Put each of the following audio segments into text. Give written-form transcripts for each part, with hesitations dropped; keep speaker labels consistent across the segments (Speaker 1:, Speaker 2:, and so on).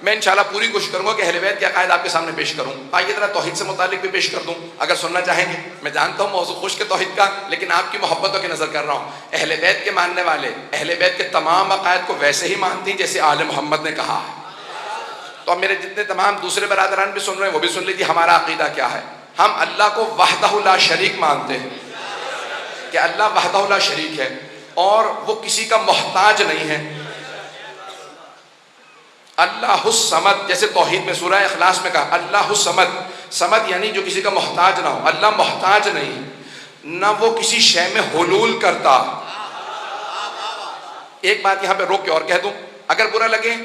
Speaker 1: میں انشاءاللہ پوری کوشش کروں گا کہ اہل بیت کے عقائد آپ کے سامنے پیش کروں. آئیے ذرا توحید سے متعلق بھی پیش کر دوں اگر سننا چاہیں گے. میں جانتا ہوں موضوع خشک توحید کا، لیکن آپ کی محبتوں کی نظر کر رہا ہوں. اہل بیت کے ماننے والے اہل بیت کے تمام عقائد کو ویسے ہی مانتے ہیں جیسے آل محمد نے کہا ہے. تو اب میرے جتنے تمام دوسرے برادران بھی سن رہے ہیں وہ بھی سن لیجیے ہمارا عقیدہ کیا ہے. ہم اللہ کو وحدہ لا شریک مانتے ہیں کہ اللہ وحدہ لا شریک ہے اور وہ کسی کا محتاج نہیں ہے. اللہ الصمد، جیسے توحید میں سورہ اخلاص میں کہا اللہ الصمد، صمد یعنی جو کسی کا محتاج نہ ہو. اللہ محتاج نہیں، نہ وہ کسی شے میں حلول کرتا. ایک بات یہاں پہ روک کے اور کہہ دوں، اگر برا لگے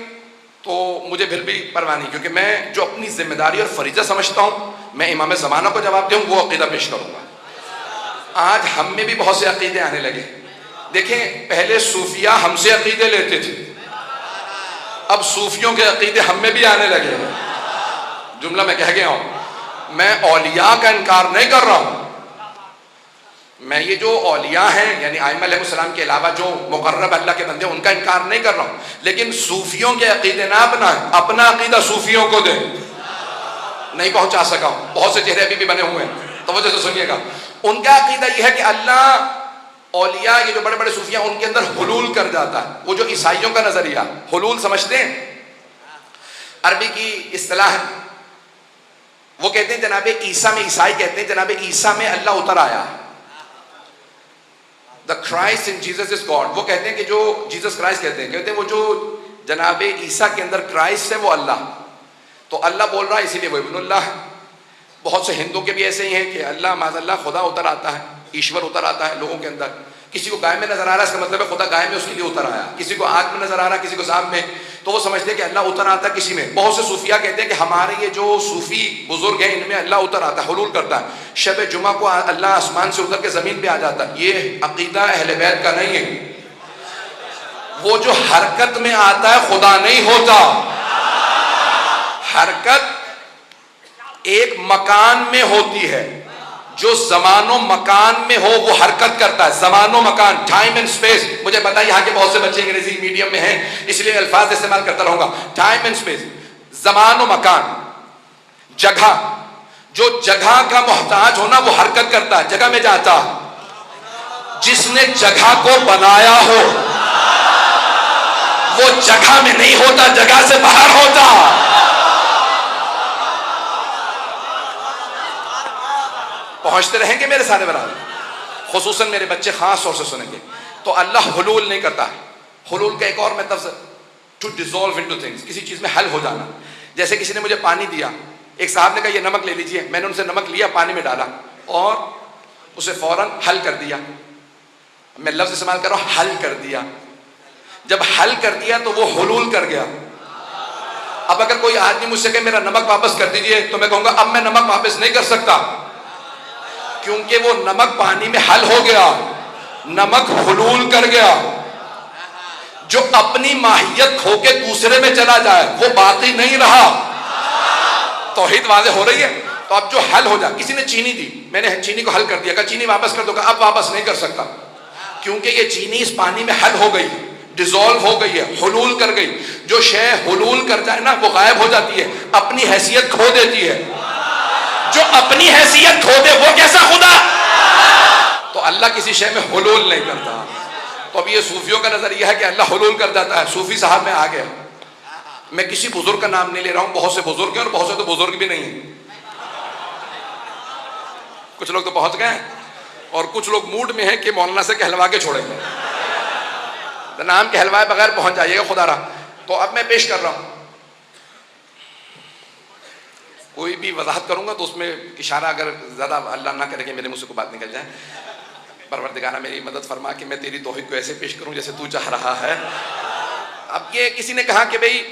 Speaker 1: تو مجھے پھر بھی پرواہ نہیں، کیونکہ میں جو اپنی ذمہ داری اور فریضہ سمجھتا ہوں میں امام زمانہ کو جواب دوں وہ عقیدہ پیش کروں گا. آج ہم میں بھی بہت سے عقیدے آنے لگے. دیکھیں پہلے صوفیہ ہم سے عقیدے لیتے تھے، اب صوفیوں کے عقیدے ہم میں بھی آنے لگے. جملہ میں کہہ گیا ہوں، میں اولیاء کا انکار نہیں کر رہا ہوں. میں یہ جو اولیاء ہیں یعنی ائمہ علیہ السلام کے علاوہ جو مقرب اللہ کے بندے ان کا انکار نہیں کر رہا ہوں، لیکن صوفیوں کے عقیدے نہ اپنائیں، اپنا عقیدہ صوفیوں کو دیں. نہیں پہنچا سکا ہوں، بہت سے چہرے ابھی بھی بنے ہوئے ہیں، توجہ سے سنیے گا. ان کا عقیدہ یہ ہے کہ اللہ اولیاء یہ جو بڑے بڑے صوفیاء ان کے اندر حلول کر جاتا ہے. وہ جو عیسائیوں کا نظریہ حلول سمجھتے ہیں، عربی کی اصطلاح ہے. وہ کہتے ہیں جناب عیسیٰ میں، عیسائی کہتے ہیں جناب عیسیٰ میں اللہ اتر آیا. The Christ in Jesus is God. وہ کہتے ہیں کہ جو جیسس کرائسٹ کہتے ہیں وہ جو جناب عیسیٰ کے اندر کرائسٹ ہے وہ اللہ. تو اللہ بول رہا ہے اسی لیے وہ ابن اللہ ہے. بہت سے ہندو کے بھی ایسے ہی ہیں کہ اللہ معاذ اللہ خدا اتر آتا ہے، ایشور اتر آتا ہے لوگوں کے اندر. کسی کو گائے میں نظر آ رہا ہے اس کا مطلب ہے خدا گائے میں اس کے لیے اتر آیا. کسی کو آگ میں نظر آ رہا ہے، کسی کو سانپ میں، تو وہ سمجھتے ہیں کہ اللہ اتر آتا ہے کسی میں. بہت سے صوفیاء کہتے ہیں کہ ہمارے یہ جو صوفی بزرگ ہیں ان میں اللہ اتر آتا ہے، حلول کرتا ہے. شب جمعہ کو اللہ آسمان سے اتر کے زمین پہ آ جاتا ہے. یہ عقیدہ اہل بیت کا نہیں ہے. وہ جو حرکت میں آتا ہے خدا نہیں ہوتا. حرکت ایک مکان میں ہوتی ہے، جو زمان و مکان میں ہو وہ حرکت کرتا ہے. زمان و مکان، ٹائم اینڈ اسپیس. مجھے پتا ہے یہاں کے بہت سے بچے انگریزی میڈیم میں ہیں اس لیے الفاظ استعمال کرتا رہوں گا. ٹائم اینڈ اسپیس، زمان و مکان، جگہ. جو جگہ کا محتاج ہونا وہ حرکت کرتا ہے، جگہ میں جاتا. جس نے جگہ کو بنایا ہو وہ جگہ میں نہیں ہوتا، جگہ سے باہر ہوتا. پہنچتے رہیں گے میرے سارے برادر، خصوصاً میرے بچے خاص طور سے سنیں گے. تو اللہ حلول نہیں کرتا. حلول کا ایک اور مطلب ٹو ڈیزولو انٹو تھنگس، کسی چیز میں حل ہو جانا. جیسے کسی نے مجھے پانی دیا، ایک صاحب نے کہا یہ نمک لے لیجئے، میں نے ان سے نمک لیا، پانی میں ڈالا اور اسے فوراً حل کر دیا. میں لفظ استعمال کر رہا ہوں حل کر دیا. جب حل کر دیا تو وہ حلول کر گیا. اب اگر کوئی آدمی مجھ سے کہے میرا نمک واپس کر دیجئے تو میں کہوں گا اب میں نمک واپس نہیں کر سکتا، کیونکہ وہ نمک پانی میں حل ہو گیا، نمک حلول کر گیا. جو اپنی ماہیت کھو کے دوسرے میں چلا جائے وہ باقی نہیں رہا. توحید واضح ہو رہی ہے. تو اب جو حل ہو جائے، کسی نے چینی دی، میں نے چینی کو حل کر دیا، کہا چینی واپس کر دو، کہا اب واپس نہیں کر سکتا، کیونکہ یہ چینی اس پانی میں حل ہو گئی، ڈیزولو ہو گئی ہے، حلول کر گئی. جو شے حلول کر جائے نا وہ غائب ہو جاتی ہے، اپنی حیثیت کھو دیتی ہے. جو اپنی حیثیت کھو دے وہ کیسا خدا؟ تو اللہ کسی شے میں حلول نہیں کرتا. تو اب یہ صوفیوں کا نظریہ ہے کہ اللہ حلول کر جاتا ہے. صوفی صاحب میں آ گیا. میں کسی بزرگ کا نام نہیں لے رہا ہوں، بہت سے بزرگ ہیں اور بہت سے تو بزرگ بھی نہیں ہیں. کچھ لوگ تو پہنچ گئے ہیں اور کچھ لوگ موڈ میں ہیں کہ مولانا سے کہلوا کے چھوڑیں گے. نام کہلوائے بغیر پہنچ جائیے گا خدا رہا. تو اب میں پیش کر رہا ہوں، کوئی بھی وضاحت کروں گا تو اس میں اشارہ اگر زیادہ اللہ نہ کرے کہ میرے منہ سے کوئی بات نکل جائے. پروردگارہ میری مدد فرما کہ میں تیری توحید کو ایسے پیش کروں جیسے تو چاہ رہا ہے. اب یہ کسی نے کہا کہ بھئی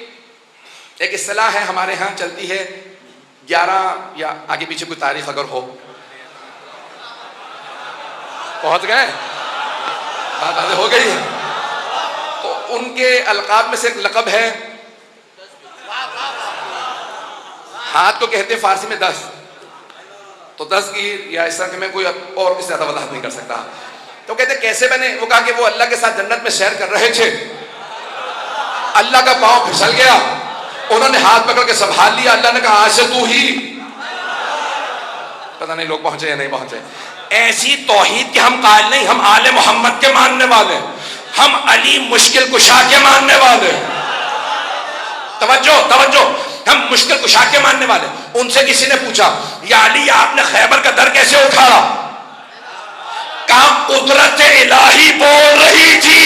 Speaker 1: ایک اصطلاح ہے ہمارے ہاں چلتی ہے 11 یا آگے پیچھے کوئی تاریخ اگر ہو. پہنچ گئے؟ بات واضح ہو گئی. تو ان کے القاب میں سے ایک لقب ہے، ہاتھ کو کہتے ہیں فارسی میں 10. تو 10 کی یا اس طرح کہ میں کوئی اور اس سے زیادہ وضاحت نہیں کر سکتا. تو کہتے ہیں کیسے بنے؟ وہ کہا کہ وہ اللہ کے ساتھ جنت میں سیر کر رہے تھے، اللہ کا پاؤں پھسل گیا انہوں نے ہاتھ پکڑ کے سنبھال لیا. اللہ نے کہا آج سے تو ہی. پتہ نہیں لوگ پہنچے یا نہیں پہنچے. ایسی توحید کے ہم قائل نہیں. ہم آل محمد کے ماننے والے, ہم علی مشکل کشا کے ماننے والے. توجہ توجہ, ہم مشکل کشا کے ماننے والے. ان سے کسی نے پوچھا یا علی آپ نے خیبر کا در کیسے اٹھایا؟ کہا قدرت الہی بول رہی تھی.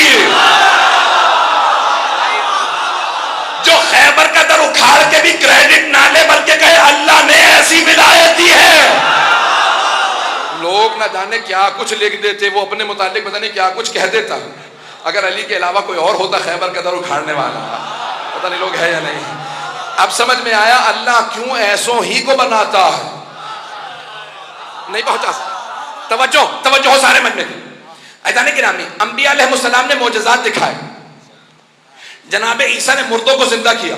Speaker 1: جو خیبر کا در اکھاڑ کے بھی کریڈٹ نہ لے بلکہ کہے اللہ نے ایسی ولایت دی ہے. لوگ نہ جانے کیا کچھ لکھ دیتے, وہ اپنے متعلق پتہ نہیں کیا کچھ کہہ دیتا. اگر علی کے علاوہ کوئی اور ہوتا خیبر کا در اکھاڑنے والا, پتہ نہیں لوگ ہے یا نہیں. اب سمجھ میں آیا اللہ کیوں ایسوں ہی کو بناتا ہے. نہیں پہنچا سکتا. توجہ توجہ ہو سارے مجمع کی. عزیزان گرامی, انبیاء علیہ السلام نے معجزات دکھائے. جناب عیسیٰ نے مردوں کو زندہ کیا.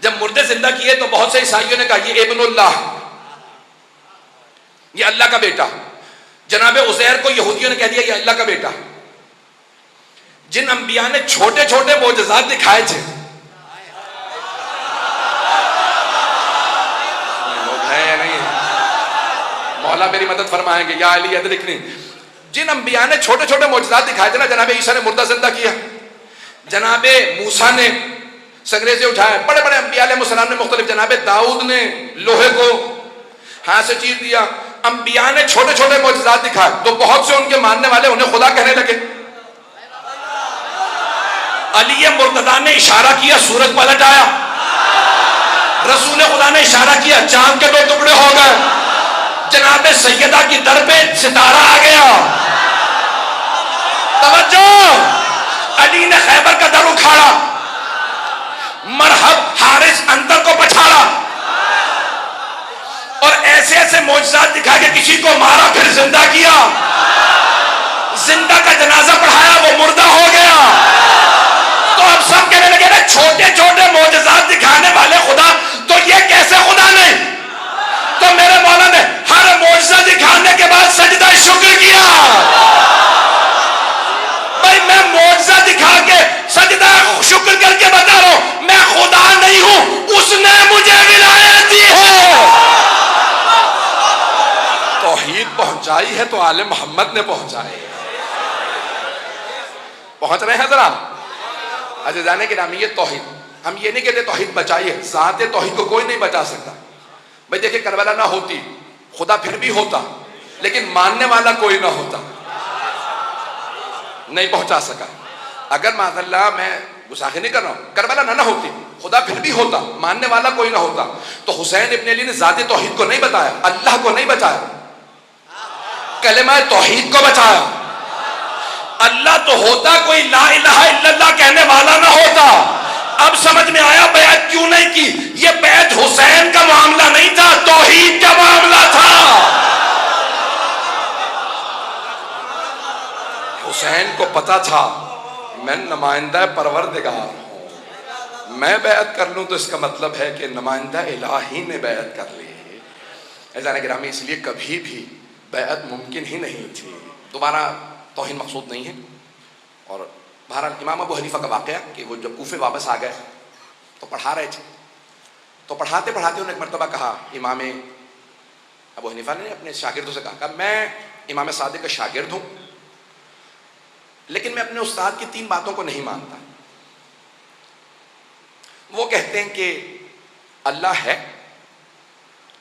Speaker 1: جب مردے زندہ کیے تو بہت سے عیسائیوں نے کہا یہ ابن اللہ, یہ اللہ کا بیٹا. جناب عزیر کو یہودیوں نے کہہ دیا یہ اللہ کا بیٹا. جن انبیاء نے چھوٹے چھوٹے معجزات دکھائے تھے, لوگ ہیں یا نہیں, مولا میری مدد فرمائیں گے یا علی ادرکنی. جن انبیاء نے چھوٹے چھوٹے معجزات دکھائے تھے نا, جناب عیسیٰ نے مردہ زندہ کیا, جناب موسیٰ نے سنگریزے اٹھائے, بڑے بڑے انبیاء علیہ السلام نے مختلف, جناب داؤد نے لوہے کو ہاتھ سے چیر دیا. انبیاء نے چھوٹے چھوٹے معجزات دکھائے تو بہت سے ان کے ماننے والے انہیں خدا کہنے لگے. علی مرتضیٰ نے اشارہ کیا سورج پلٹ آیا. رسول خدا نے اشارہ کیا چاند کے 2 ٹکڑے ہو گئے. جناب سیدہ کی در پہ ستارہ آ گیا. توجہ, علی نے خیبر کا در اکھاڑا, مرحب حارث اندر کو پچھاڑا, اور ایسے ایسے معجزات دکھا کے کسی کو مارا پھر زندہ کیا. زندہ کا جنازہ پڑھایا وہ مردہ ہو گیا. تو اب سب کہنے لگے نا چھوٹے چھوٹے معجزات دکھانے والے خدا, تو یہ کیسے خدا نہیں؟ تو میرے مولا نے ہر معجزہ دکھانے کے بعد سجدہ شکر کیا. بھائی میں معجزہ دکھا کے سجدہ شکر کر کے بتا رہا ہوں میں خدا نہیں ہوں, اس نے مجھے ولایت دی ہے. توحید پہنچائی ہے تو آل محمد نے پہنچائی. پہنچ رہے ہیں ذرا عزیزان گرامی. یہ توحید, ہم یہ نہیں کہتے توحید بچائی ہے, ذات توحید کو کوئی نہیں بچا سکتا. بھائی دیکھیں کربلا نہ ہوتی خدا پھر بھی ہوتا, لیکن ماننے والا کوئی نہ ہوتا, نہیں پہنچا سکا. اگر معاذ اللہ, میں گستاخی نہیں کر رہا ہوں, کربلا نہ ہوتی خدا پھر بھی ہوتا, ماننے والا کوئی نہ ہوتا. تو حسین ابن علی نے ذات توحید کو نہیں بتایا, اللہ کو نہیں بچایا, کلمہ توحید کو بچایا. اللہ تو ہوتا, کوئی لا الہ الا اللہ کہنے والا نہ ہوتا. اب سمجھ میں آیا بیعت کیوں نہیں کی. یہ بیعت حسین کا معاملہ نہیں تھا, توحید کا معاملہ تھا. حسین کو پتا تھا میں نمائندہ پروردگار ہوں, میں بیعت کر لوں تو اس کا مطلب ہے کہ نمائندہ الہی نے بیعت کر لی. عزیزان گرامی, اس لیے کبھی بھی بیعت ممکن ہی نہیں تھی. دوبارہ توہین مقصود نہیں ہے. اور بہرحال امام ابو حنیفہ کا واقعہ کہ وہ جب کوفے واپس آ گئے تو پڑھا رہے تھے, تو پڑھاتے پڑھاتے انہوں نے ایک مرتبہ کہا, امام ابو حنیفہ نے اپنے شاگردوں سے کہا میں امام صادق کا شاگرد ہوں, لیکن میں اپنے استاد کی 3 باتوں کو نہیں مانتا. وہ کہتے ہیں کہ اللہ ہے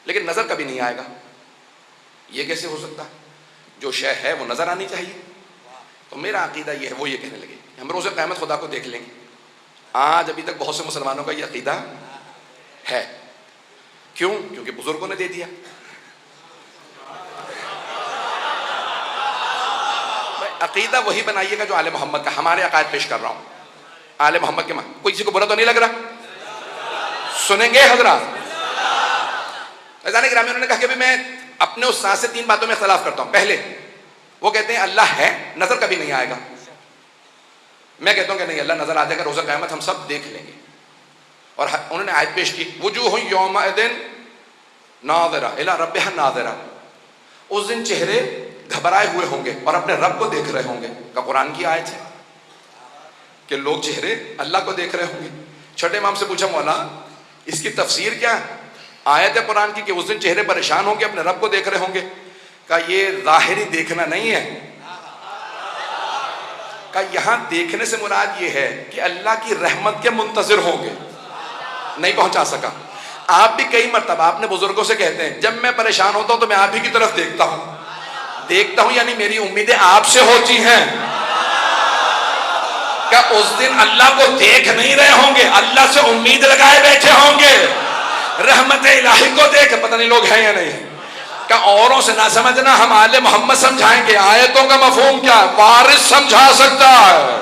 Speaker 1: لیکن نظر کبھی نہیں آئے گا. یہ کیسے ہو سکتا؟ جو شے ہے وہ نظر آنی چاہیے. تو میرا عقیدہ یہ ہے, وہ یہ کہنے لگے ہم روز قیامت خدا کو دیکھ لیں گے. آج ابھی تک بہت سے مسلمانوں کا یہ عقیدہ ہے. کیوں؟ کیونکہ بزرگوں نے دے دیا. عقیدہ وہی بنائیے گا جو آل محمد کا. ہمارے عقائد پیش کر رہا ہوں, آل محمد کے کوئی کسی کو برا تو نہیں لگ رہا؟ سنیں گے حضرات؟ عزیزان گرامی, انہوں نے کہا کہ میں اپنے استاد سے 3 باتوں میں اختلاف کرتا ہوں. پہلے وہ کہتے ہیں اللہ ہے, نظر کبھی نہیں آئے گا. میں کہتا ہوں کہ نہیں, اللہ نظر آ جائے گا, روزہ قیامت ہم سب دیکھ لیں گے. اور انہوں نے آیت پیش کی وجوہ یومئذ ناظرہ الی ربہا ناظرہ. اس دن چہرے گھبرائے ہوئے ہوں گے اور اپنے رب کو دیکھ رہے ہوں گے. کا قرآن کی آیت ہے کہ لوگ چہرے اللہ کو دیکھ رہے ہوں گے. چھٹے امام سے پوچھا مولا اس کی تفسیر کیا ہے؟ آیت قرآن کی کہ اس دن چہرے پریشان ہوں گے، اپنے رب کو دیکھ رہے ہوں گے. کہا یہ ظاہری دیکھنا نہیں ہے. کہا یہاں دیکھنے سے مراد یہ ہے کہ اللہ کی رحمت کے منتظر ہوں گے. نہیں پہنچا سکا. آپ بھی کئی مرتبہ اپنے بزرگوں سے کہتے ہیں جب میں پریشان ہوتا ہوں تو میں آپ ہی کی طرف دیکھتا ہوں یعنی میری امیدیں آپ سے ہوتی ہیں. کہ اس دن اللہ کو دیکھ نہیں رہے ہوں گے، اللہ سے امید لگائے بیٹھے ہوں گے، رحمت الہی کو دیکھ. پتہ نہیں لوگ ہیں یا نہیں. کہ اوروں سے نہ سمجھنا، ہم آل محمد سمجھائیں گے. آیتوں کا مفہوم کیا ہے؟ وارث سمجھا سکتا ہے.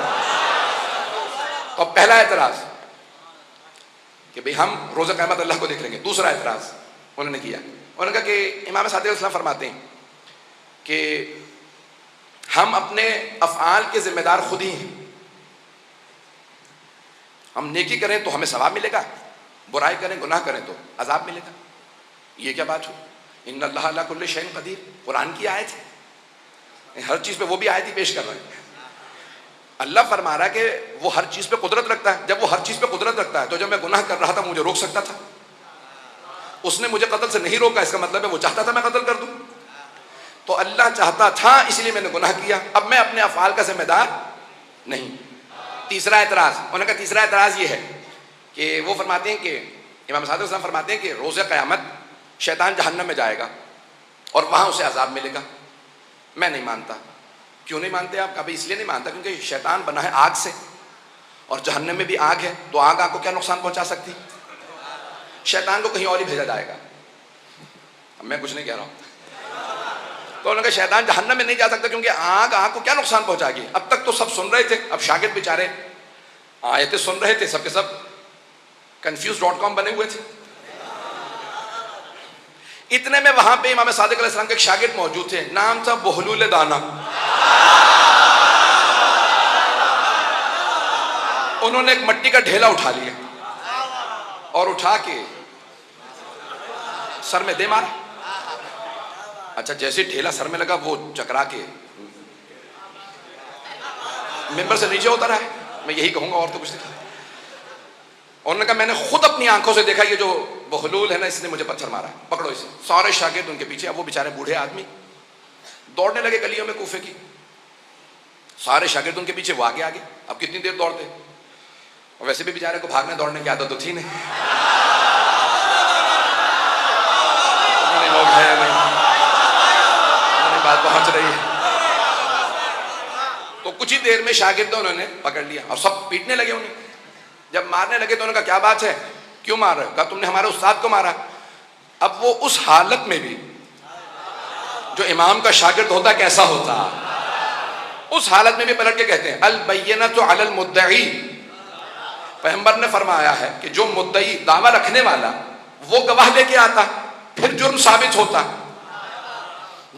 Speaker 1: تو پہلا اعتراض کہ بھئی ہم روز قیامت اللہ کو دیکھ لیں گے. دوسرا اعتراض انہوں نے کیا، انہوں نے کہا کہ امام صادق علیہ السلام فرماتے ہیں کہ ہم اپنے افعال کے ذمہ دار خود ہی ہیں. ہم نیکی کریں تو ہمیں ثواب ملے گا، برائی کریں گناہ کریں تو عذاب ملے گا. یہ کیا بات ہوئی؟ ان اللہ علی کل شیء قدیر، قرآن کی آیت ہے. ہر چیز پہ وہ بھی آیت ہی پیش کر رہے ہیں. اللہ فرما رہا ہے کہ وہ ہر چیز پہ قدرت رکھتا ہے. جب وہ ہر چیز پہ قدرت رکھتا ہے تو جب میں گناہ کر رہا تھا مجھے روک سکتا تھا. اس نے مجھے قتل سے نہیں روکا، اس کا مطلب ہے وہ چاہتا تھا میں قتل کر دوں. تو اللہ چاہتا تھا اس لیے میں نے گناہ کیا. اب میں اپنے افعال کا ذمہ دار نہیں. تیسرا اعتراض، انہوں نے کہا تیسرا اعتراض یہ ہے کہ وہ فرماتے ہیں کہ امام صادق السلام فرماتے ہیں کہ روز قیامت شیطان جہنم میں جائے گا اور وہاں اسے عذاب ملے گا. میں نہیں مانتا. کیوں نہیں مانتے آپ؟ کبھی اس لیے نہیں مانتا کیونکہ شیطان بنا ہے آگ سے اور جہنم میں بھی آگ ہے. تو آگ کو کیا نقصان پہنچا سکتی؟ شیطان کو کہیں اور ہی بھیجا جائے گا. اب میں کچھ نہیں کہہ رہا ہوں. تو انہوں نے کہا شیطان جہنم میں نہیں جا سکتا کیونکہ آگ کو کیا نقصان پہنچا گی. اب تک تو سب سن رہے تھے، اب شاگرد بیچارے آیتیں سن رہے تھے، سب کے سب confused.com بنے ہوئے تھے. اتنے میں وہاں پہ امام صادق علیہ السلام کے ایک شاگرد موجود تھے، نام تھا بہلول دانا. انہوں نے ایک مٹی کا ڈھیلا اٹھا لیا اور اٹھا کے سر میں دے مارا. اچھا جیسے ڈھیلا سر میں لگا وہ چکرا کے ممبر سے نیچے ہوتا رہا ہے. میں یہی کہوں گا اور تو کچھ نہیں. انہوں نے کہا میں نے خود اپنی آنکھوں سے دیکھا یہ جو بہلول ہے نا اس نے مجھے پتھر مارا. پکڑو اسے. سارے شاگرد ان کے پیچھے. اب وہ بیچارے بوڑھے آدمی دوڑنے لگے گلیوں میں کوفے کی. سارے شاگرد ان کے پیچھے، وہ آگے آگے. اب کتنی دیر دوڑتے؟ اور ویسے بھی بیچارے کو بھاگنے دوڑنے کی عادت تو تھی نہیں. لوگ ہیں نہیں، بات پہنچ رہی ہے. تو کچھ ہی دیر میں شاگردوں نے پکڑ لیا اور سب پیٹنے لگے انہیں. جب مارنے لگے تو انہوں نے کہا کیا بات ہے، کیوں مار رہے ہو؟ کہا تم نے ہمارے استاد کو مارا. اب وہ اس حالت میں بھی جو امام کا شاگرد ہوتا کیسا ہوتا، اس حالت میں بھی پلٹ کے کہتے ہیں البینۃ علی المدعی. پیغمبر نے فرمایا ہے کہ جو مدعی دعویٰ رکھنے والا وہ گواہ لے کے آتا پھر جرم ثابت ہوتا.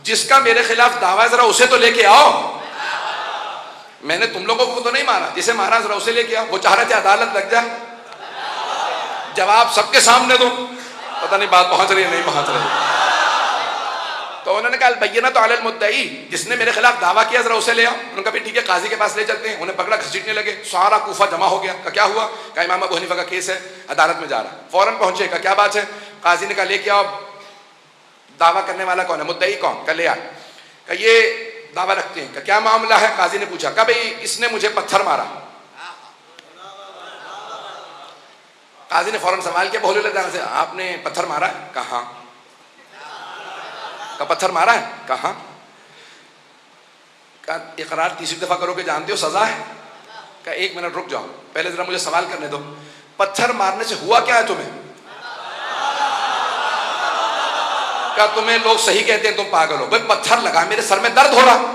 Speaker 1: جس کا میرے خلاف دعویٰ ذرا اسے تو لے کے آؤ. میں نے تم لوگوں کو تو نہیں مارا، جسے مارا ذرا اسے لے کے آؤ. وہ چاہ رہے تھے عدالت لگ جائے، جواب سب کے سامنے دو. پتہ نہیں بات پہنچ رہی ہے نہیں پہنچ رہی. تو انہوں نے کہا البینۃ علی المدعی، جس نے میرے خلاف دعویٰ کیا ذرا اسے لے آؤ. انہوں نے کہا ٹھیک ہے قاضی کے پاس لے چلتے ہیں. انہیں پکڑا، گھسیٹنے لگے. سارا کوفہ جمع ہو گیا. کہا کیا ہوا؟ کہا امام ابو حنیفہ کا کیس ہے، عدالت میں جا رہا. فوراً پہنچے. کہا کیا بات ہے؟ قاضی نے کہا لے کے آؤ. دعویٰ کرنے والا کون ہے، مدعی کون؟ کہا لے آ. کہا یہ دعویٰ رکھتے ہیں. کہا کیا معاملہ ہے؟ قاضی نے پوچھا. کہا بھئی اس نے مجھے پتھر مارا. قاضی نے فوراً سوال کیا بہلول دانا سے، آپ نے پتھر مارا ہے؟ کہا. کہا پتھر مارا ہے؟ کہا. کہا اقرار تیسری دفعہ کرو کہ جانتے ہو سزا ہے؟ کہا ایک منٹ رک جاؤ، پہلے ذرا مجھے سوال کرنے دو. پتھر مارنے سے ہوا کیا ہے تمہیں؟ کہا تمہیں لوگ صحیح کہتے ہیں تم پاگل ہو. بھائی پتھر لگا میرے سر میں درد ہو رہا.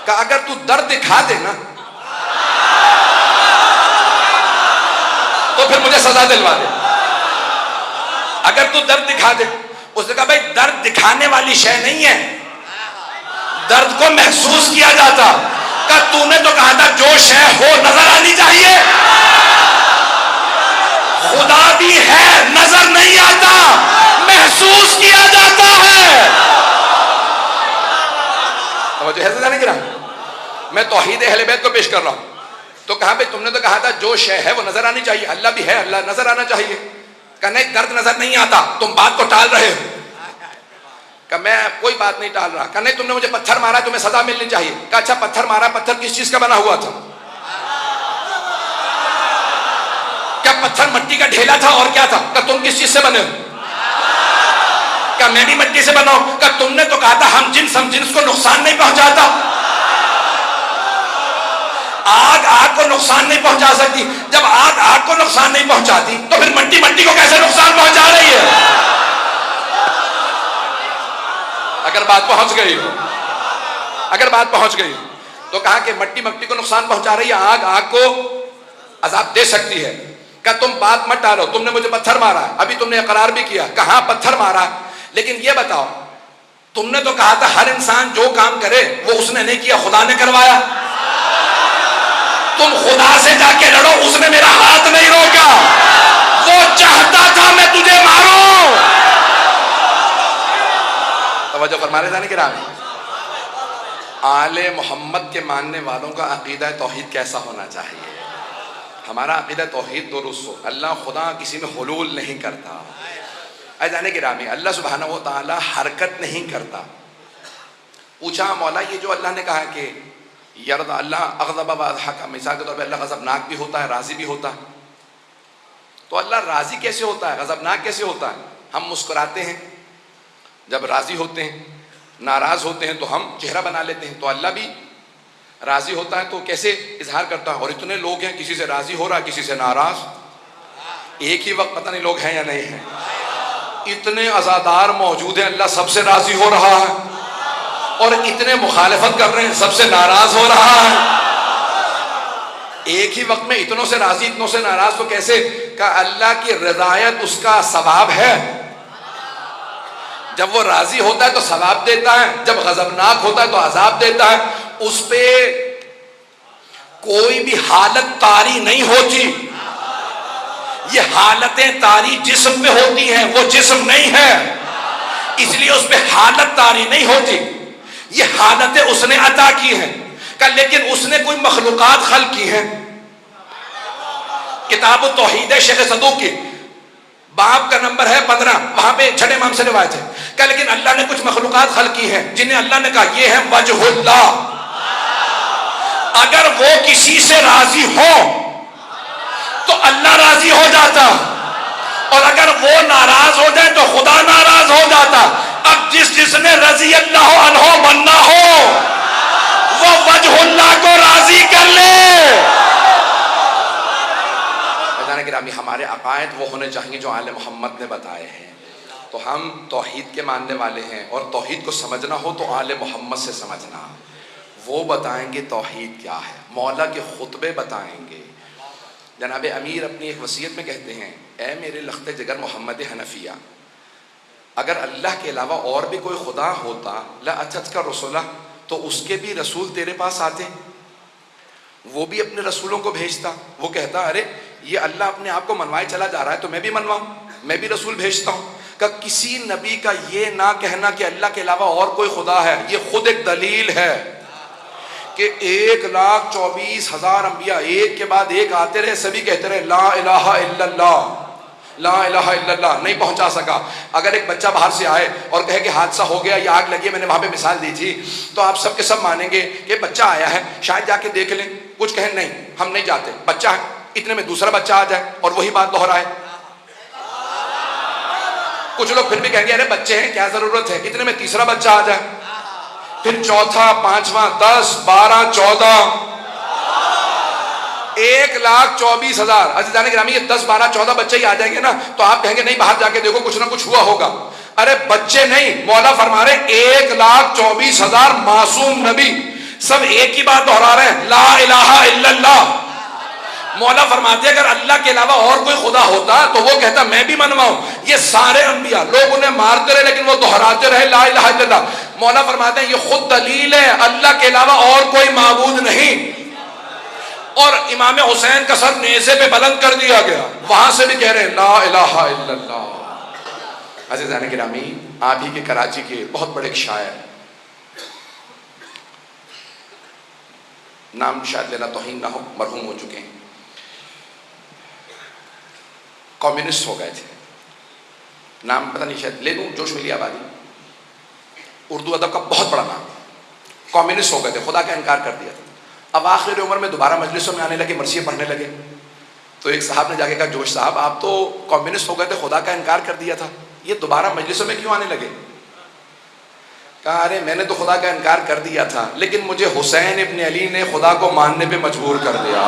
Speaker 1: کہا اگر تو درد دکھا دے نا تو پھر مجھے سزا دلوا دے. اگر تو درد دکھا دے. اس نے کہا بھائی درد دکھانے والی شے نہیں ہے، درد کو محسوس کیا جاتا. کہا تو نے تو کہا تھا جو شے ہو نظر آنی چاہیے. خدا بھی ہے نظر نہیں آتا، محسوس کیا جاتا ہے. توجہ ہے نہیں کرا. میں توحید اہل بیت کو پیش کر رہا ہوں. تو کہا بھائی تم نے تو کہا تھا جو شے ہے وہ نظر آنی چاہیے، اللہ بھی ہے، اللہ نظر آنا چاہیے. کہا نہیں درد نظر نہیں آتا، تم بات کو ٹال رہے ہو. کہا میں کوئی بات نہیں ٹال رہا. کہا نہیں تم نے مجھے پتھر مارا، تمہیں سزا ملنی چاہیے. کہا اچھا پتھر مارا، پتھر کس چیز کا بنا ہوا تھا؟ کیا پتھر مٹی کا ڈھیلا تھا اور کیا تھا؟ کہا تم کس چیز سے بنے ہو؟ کہا میں بھی مٹی سے بنا ہوں. کہا تم نے تو کہا تھا ہم جنس کو نقصان نہیں پہنچاتا. آگ کو نقصان نہیں پہنچا سکتی. جب آگ کو نقصان نہیں پہنچاتی تو پھر مٹی کو کیسے نقصان پہنچا رہی ہے؟ اگر بات پہنچ گئی ہو تو کہا کہ مٹی کو نقصان پہنچا رہی ہے، آگ کو عذاب دے سکتی ہے. کہ تم بات مت ڈالو، تم نے مجھے پتھر مارا ہے، ابھی تم نے اقرار بھی کیا. کہاں پتھر مارا، لیکن یہ بتاؤ تم نے تو کہا تھا ہر انسان جو کام کرے وہ اس نے نہیں کیا، خدا نے کروایا. تم خدا سے جا کے لڑو، اس نے میرا ہاتھ نہیں روکا، وہ چاہتا تھا میں تجھے ماروں. توجہ فرما رہے تھے کہ رامی آل محمد کے ماننے والوں کا عقیدہ توحید کیسا ہونا چاہیے؟ ہمارا عقیدہ توحید درست ہو. اللہ خدا کسی میں حلول نہیں کرتا. اے جانے گرامی اللہ سبحانہ و تعالی حرکت نہیں کرتا. پوچھا مولا یہ جو اللہ نے کہا کہ یرد اللہ اغضب و اضحک، مثال کے طور پہ اللہ غضبناک بھی ہوتا ہے راضی بھی ہوتا ہے. تو اللہ راضی کیسے ہوتا ہے، غضبناک کیسے ہوتا ہے؟ ہم مسکراتے ہیں جب راضی ہوتے ہیں، ناراض ہوتے ہیں تو ہم چہرہ بنا لیتے ہیں. تو اللہ بھی راضی ہوتا ہے تو کیسے اظہار کرتا ہے؟ اور اتنے لوگ ہیں، کسی سے راضی ہو رہا کسی سے ناراض. ایک ہی وقت پتہ نہیں لوگ ہیں یا نہیں ہیں. اتنے عزادار موجود ہیں، اللہ سب سے راضی ہو رہا ہے، اور اتنے مخالفت کر رہے ہیں، سب سے ناراض ہو رہا ہے. ایک ہی وقت میں اتنوں سے راضی اتنوں سے ناراض تو کیسے؟ کہ اللہ کی رضایت اس کا ثواب ہے. جب وہ راضی ہوتا ہے تو ثواب دیتا ہے، جب غضبناک ہوتا ہے تو عذاب دیتا ہے. اس پہ کوئی بھی حالت طاری نہیں ہوتی. یہ حالتیں طاری جسم پہ ہوتی ہیں، وہ جسم نہیں ہے، اس لیے اس پہ حالت طاری نہیں ہوتی. یہ حالتیں اس نے عطا کی ہیں. لیکن اس نے کوئی مخلوقات خلق کی ہیں. کتاب التوحید ہے شیخ صدوق کی، باب کا نمبر ہے 15، وہاں پہ چھٹے امام سے روایت ہے کہ لیکن اللہ نے کچھ مخلوقات خلق کی ہیں جنہیں اللہ نے کہا یہ ہے وجہ اللہ. اگر وہ کسی سے راضی ہو تو اللہ راضی ہو جاتا، اور اگر وہ ناراض ہو جائے تو خدا ناراض ہو جاتا. اب جس نے رضی اللہ عنہ بننا ہو وہ وجہ اللہ کو راضی کر لے. گرامی ہمارے عقائد وہ ہونے چاہیے جو آل محمد نے بتائے ہیں. تو ہم توحید کے ماننے والے ہیں، اور توحید کو سمجھنا ہو تو آل محمد سے سمجھنا. وہ بتائیں گے توحید کیا ہے، مولا کے خطبے بتائیں گے. جناب امیر اپنی ایک وصیت میں کہتے ہیں اے میرے لخت جگر محمد حنفیہ، اگر اللہ کے علاوہ اور بھی کوئی خدا ہوتا لَأَتَتْكَ رُسُلَهُ، تو اس کے بھی رسول تیرے پاس آتے، وہ بھی اپنے رسولوں کو بھیجتا. وہ کہتا ارے یہ اللہ اپنے آپ کو منوائے چلا جا رہا ہے تو میں بھی منواؤں، میں بھی رسول بھیجتا ہوں. کہ کسی نبی کا یہ نہ کہنا کہ اللہ کے علاوہ اور کوئی خدا ہے یہ خود ایک دلیل ہے کہ 1,24,000 انبیاء ایک کے بعد ایک آتے رہے، سبھی کہتے رہے لا الہ الا اللہ لا الہ الا اللہ. نہیں پہنچا سکا. اگر ایک بچہ باہر سے آئے اور کہے کہ حادثہ ہو گیا یا آگ لگی ہے، میں نے وہاں پہ مثال دی تھی، تو آپ سب کے سب مانیں گے کہ بچہ آیا ہے شاید جا کے دیکھ لیں. کچھ کہیں نہیں ہم نہیں جاتے، بچہ ہے، اتنے میں دوسرا بچہ آ جائے اور وہی بات دہرائے. کچھ لوگ پھر بھی کہیں گے ارے بچے ہیں کیا ضرورت ہے، اتنے میں تیسرا بچہ آ جائے، پھر چوتھا، پانچواں، 10، 12، 14، 1,24,000. عزیزان گرامی یہ 10، 12، 14 بچے ہی آ جائیں گے نا تو آپ کہیں گے نہیں باہر جا کے دیکھو کچھ نہ کچھ ہوا ہوگا. ارے بچے نہیں، مولا فرما رہے 1,24,000 معصوم نبی سب ایک ہی بات دہرا رہے ہیں لا الہ الا اللہ. مولا فرماتے ہیں اگر اللہ کے علاوہ اور کوئی خدا ہوتا تو وہ کہتا میں بھی منواؤں. یہ سارے انبیاء لوگ انہیں مارتے رہے لیکن وہ دہراتے رہے لا الہ الا اللہ. مولا فرماتے ہیں یہ خود دلیل ہے اللہ کے علاوہ اور کوئی معبود نہیں. اور امام حسین کا سر نیزے پہ بلند کر دیا گیا، وہاں سے بھی کہہ رہے ہیں لا الہ الا اللہ. عزیزان گرامی آپ ہی کے کراچی کے بہت بڑے ایک شاعر نام شاید لینا توہین نہ ہو، مرحوم ہو چکے ہیں، کمیونسٹ ہو گئے تھے، نام پتہ نہیں شاید لے لوں، جوش ملی آبادی، اردو ادب کا بہت بڑا نام، کمیونسٹ ہو گئے تھے، خدا کا انکار کر دیا تھا۔ اب آخر عمر میں دوبارہ مجلسوں میں آنے لگے، مرثیے پڑھنے لگے، تو ایک صاحب نے جا کے کہا جوش صاحب آپ تو کمیونسٹ ہو گئے تھے، خدا کا انکار کر دیا تھا، یہ دوبارہ مجلسوں میں کیوں آنے لگے؟ کہا ارے میں نے تو خدا کا انکار کر دیا تھا، لیکن مجھے حسین ابن علی نے خدا کو ماننے پہ مجبور کر دیا۔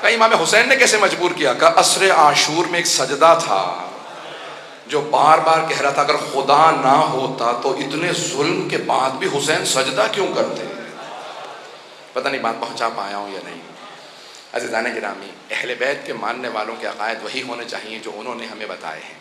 Speaker 1: کہا امام حسین نے کیسے مجبور کیا؟ کہا عصر عاشور میں ایک سجدہ تھا جو بار بار کہہ رہا تھا اگر خدا نہ ہوتا تو اتنے ظلم کے بعد بھی حسین سجدہ کیوں کرتے؟ پتہ نہیں بات پہنچا پایا ہوں یا نہیں۔ عزیزان گرامی، اہل بیت کے ماننے والوں کے عقائد وہی ہونے چاہیے جو انہوں نے ہمیں بتائے ہیں۔